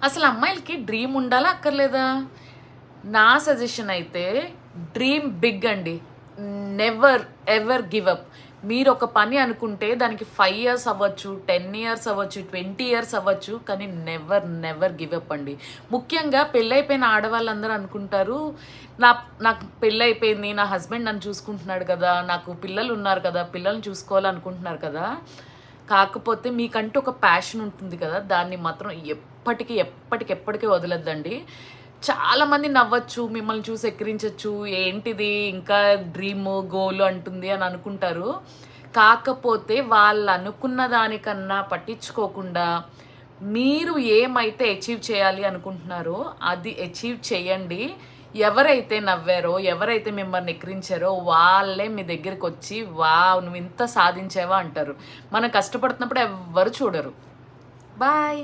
అసలు అమ్మాయిలకి డ్రీమ్ ఉండాలా అక్కర్లేదా? నా సజెషన్ అయితే డ్రీమ్ బిగ్ అండి. Never ever give up. మీరు ఒక పని అనుకుంటే దానికి 5 ఇయర్స్ అవ్వచ్చు, 10 ఇయర్స్ అవ్వచ్చు, 20 ఇయర్స్ అవ్వచ్చు, కానీ నెవర్ నెవర్ గివ్ అప్ అండి. ముఖ్యంగా పెళ్ళైపోయిన ఆడవాళ్ళందరూ అనుకుంటారు, నా నాకు పెళ్ళైపోయింది, నా హస్బెండ్ నన్ను చూసుకుంటున్నాడు కదా, నాకు పిల్లలు ఉన్నారు కదా, పిల్లల్ని చూసుకోవాలనుకుంటున్నారు కదా. కాకపోతే మీకంటూ ఒక ప్యాషన్ ఉంటుంది కదా, దాన్ని మాత్రం ఎప్పటికెప్పటికీ వదలొద్దండి. చాలామంది నవ్వచ్చు, మిమ్మల్ని చూసి ఎక్కిరించవచ్చు, ఏంటిది ఇంకా డ్రీమ్ గోల్ అంటుంది అని అనుకుంటారు. కాకపోతే వాళ్ళు అనుకున్న దానికన్నా పట్టించుకోకుండా మీరు ఏమైతే అచీవ్ చేయాలి అనుకుంటున్నారో అది అచీవ్ చేయండి. ఎవరైతే నవ్వారో, ఎవరైతే మిమ్మల్ని ఎక్కిరించారో వాళ్ళే మీ దగ్గరికి వచ్చి వావ్ నువ్వు ఇంత సాధించావా అంటారు. మనం కష్టపడుతున్నప్పుడు ఎవ్వరు చూడరు. బాయ్.